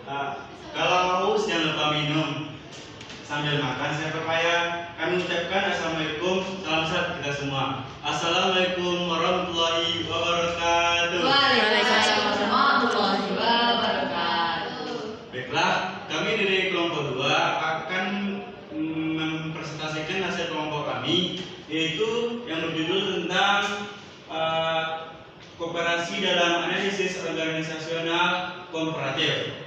Kalau mau jangan lupa minum. Sambil makan saya perpaya, kami ucapkan Assalamualaikum, salam sehat kita semua. Assalamualaikum warahmatullahi wabarakatuh. Waalaikumsalam warahmatullahi wabarakatuh. Baiklah, kami dari kelompok 2 akan mempresentasikan hasil kelompok kami, yaitu yang berjudul tentang koperasi dalam analisis organisasional komparatif.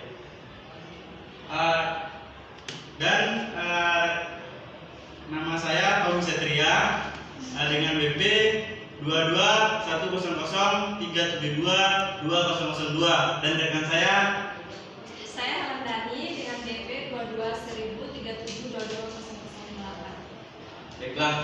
Dan nama saya Tommy Satria dengan BP 221003722002 dan rekan saya Handani dengan BP 221037220008. Baiklah,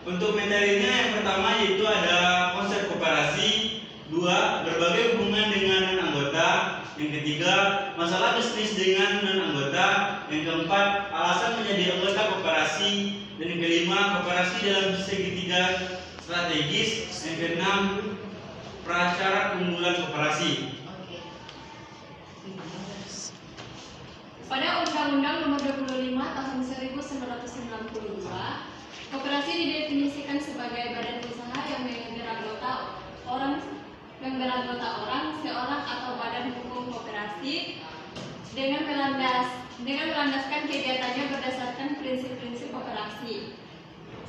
untuk materinya yang pertama yaitu ada konsep koperasi, 2 berbagai hubungan dengan anggota, yang ketiga masalah bisnis dengan non-anggota, yang keempat alasan menjadi anggota koperasi, dan yang kelima koperasi dalam segitiga strategis, yang keenam prasyarat keunggulan koperasi. Pada Undang-Undang Nomor 25 Tahun 1992, koperasi didefinisikan sebagai badan usaha yang beranggota orang, seorang atau badan hukum koperasi dengan melandaskan kegiatannya berdasarkan prinsip-prinsip koperasi,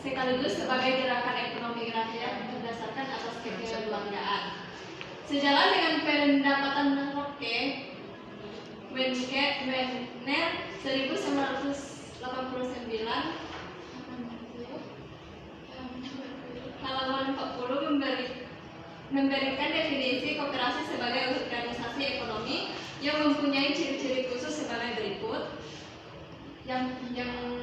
sekaligus sebagai gerakan ekonomi rakyat berdasarkan atas kekeluargaan. Sejalan dengan pendapatan Roque Wenner 1989 halaman 40 memberikan definisi koperasi sebagai organisasi ekonomi yang mempunyai ciri-ciri khusus sebagai berikut. Yang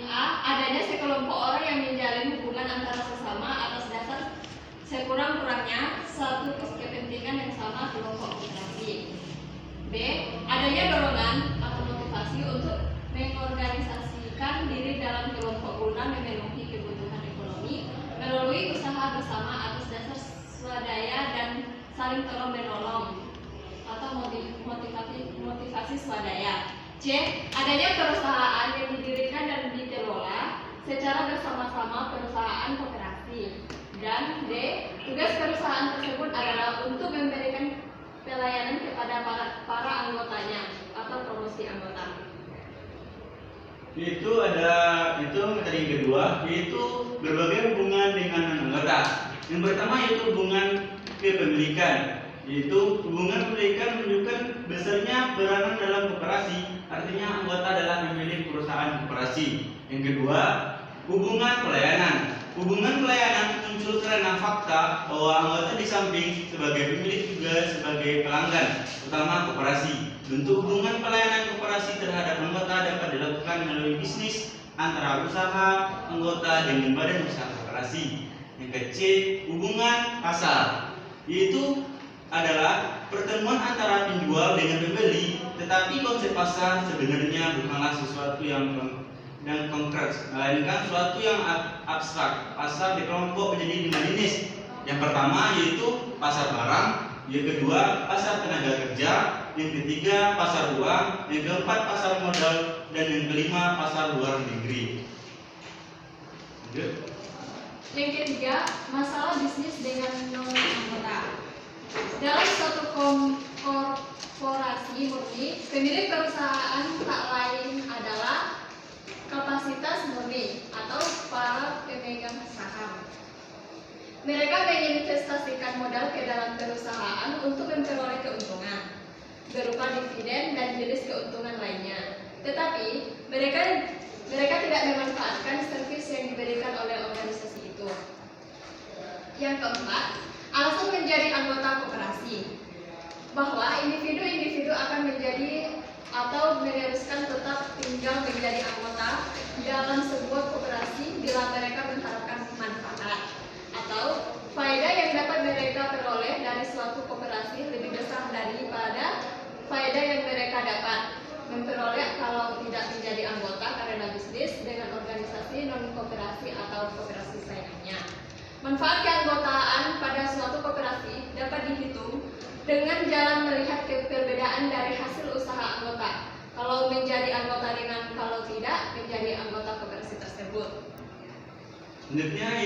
A, adanya sekelompok orang yang menjalin hubungan antara sesama atas dasar sekurang-kurangnya satu kepentingan yang sama kelompok koperasi. B, adanya dorongan atau motivasi untuk mengorganisasikan diri dalam kelompok guna memenuhi kebutuhan ekonomi melalui usaha bersama atas dasar swadaya dan saling tolong menolong atau motivasi swadaya. C, adanya perusahaan yang didirikan dan dikelola secara bersama-sama perusahaan koperasi. Dan D, tugas perusahaan tersebut adalah untuk memberikan pelayanan kepada para anggotanya atau promosi anggota. Itu materi yang kedua, yaitu berbagai hubungan dengan anggota. Yang pertama yaitu hubungan kepemilikan, yaitu hubungan kepemilikan menunjukkan besarnya peranan dalam koperasi, artinya anggota adalah pemilik perusahaan koperasi. Yang kedua, hubungan pelayanan. Hubungan pelayanan muncul karena fakta bahwa anggota di samping sebagai pemilik juga sebagai pelanggan utama koperasi. Bentuk hubungan pelayanan koperasi terhadap anggota dapat dilakukan melalui bisnis antara usaha anggota dengan badan usaha koperasi. Yang ke-C, hubungan pasar, yaitu adalah pertemuan antara penjual dengan pembeli, tetapi konsep pasar sebenarnya bukanlah sesuatu yang konkret, melainkan sesuatu yang abstrak. Pasar dikelompok menjadi 5 jenis. Yang pertama yaitu pasar barang, yang kedua pasar tenaga kerja, yang ketiga pasar uang, yang keempat pasar modal, dan yang kelima pasar luar negeri. Yang ketiga, masalah bisnis dengan non-anggota. Dalam suatu korporasi murni, pemilik perusahaan tak lain adalah kapasitas murni atau para pemegang saham. Mereka menginvestasikan modal ke dalam perusahaan untuk memperoleh keuntungan berupa dividen dan jenis keuntungan lainnya. Tetapi mereka tidak memanfaatkan servis yang diberikan oleh organisasi itu. Yang keempat, alasan menjadi anggota koperasi, bahwa individu-individu akan menjadi atau meneruskan tetap tinggal menjadi anggota dalam sebuah koperasi bila mereka mengharapkan manfaat atau faedah yang dapat mereka peroleh dari suatu koperasi lebih besar daripada faedah yang mereka dapat memperoleh kalau tidak menjadi anggota karena bisnis dengan organisasi non-koperasi atau koperasi saingannya. Manfaat keanggotaan pada suatu koperasi dapat dihitung dengan jalan melihat perbedaan dari hasil usaha Selanjutnya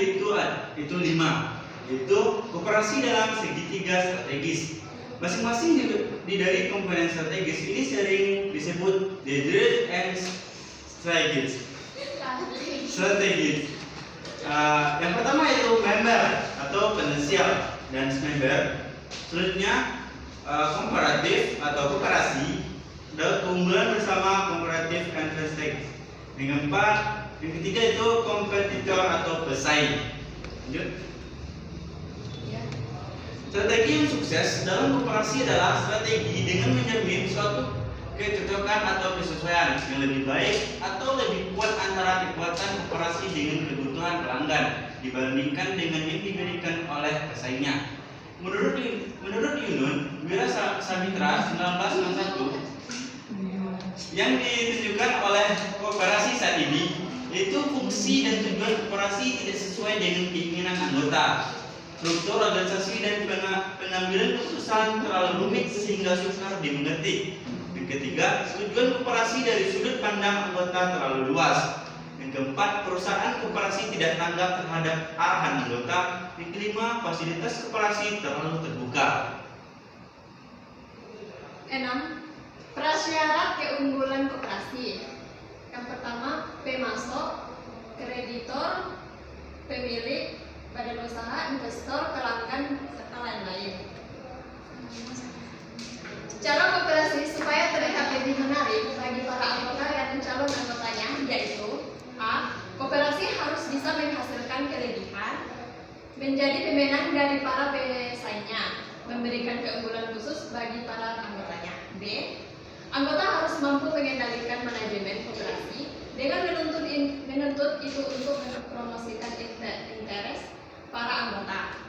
itu 5, yaitu koperasi dalam segitiga strategis. Masing-masing dari komponen strategis ini sering disebut leader and strategis. Yang pertama itu member atau potensial dan member. Selanjutnya komparatif atau kooperasi dan keunggulan bersama komparatif and strategis. Yang ketiga itu kompetitor atau pesaing. Lanjut. Strategi yang sukses dalam kooperasi adalah strategi dengan menjamin suatu kecocokan atau kesesuaian yang lebih baik atau lebih kuat antara kekuatan kooperasi dengan kebutuhan pelanggan dibandingkan dengan yang diberikan oleh pesaingnya. Menurut Yunun Wira Samitra 1961, yang ditunjukkan oleh kooperasi saat ini yaitu fungsi dan tujuan kooperasi tidak sesuai dengan keinginan anggota. Struktur organisasi dan pengambilan keputusan terlalu rumit sehingga sukar dimengerti. Yang ketiga, tujuan kooperasi dari sudut pandang anggota terlalu luas. Yang keempat, perusahaan kooperasi tidak tanggap terhadap arahan anggota. Yang kelima, fasilitas kooperasi terlalu terbuka. 6. Prasyarat keunggulan kooperasi. Yang pertama, pemasok, kreditor, pemilik, badan usaha, investor, pelanggan, serta lain-lain. Cara kooperasi supaya terlihat lebih menarik bagi para anggota dan calon anggotanya yaitu A. Kooperasi harus bisa menghasilkan kelebihan, menjadi pemenang dari para pesaingnya, memberikan keunggulan khusus bagi para anggotanya. B. Anggota harus mampu mengendalikan manajemen kooperasi dengan menuntut itu untuk mempromosikan interes para anggota.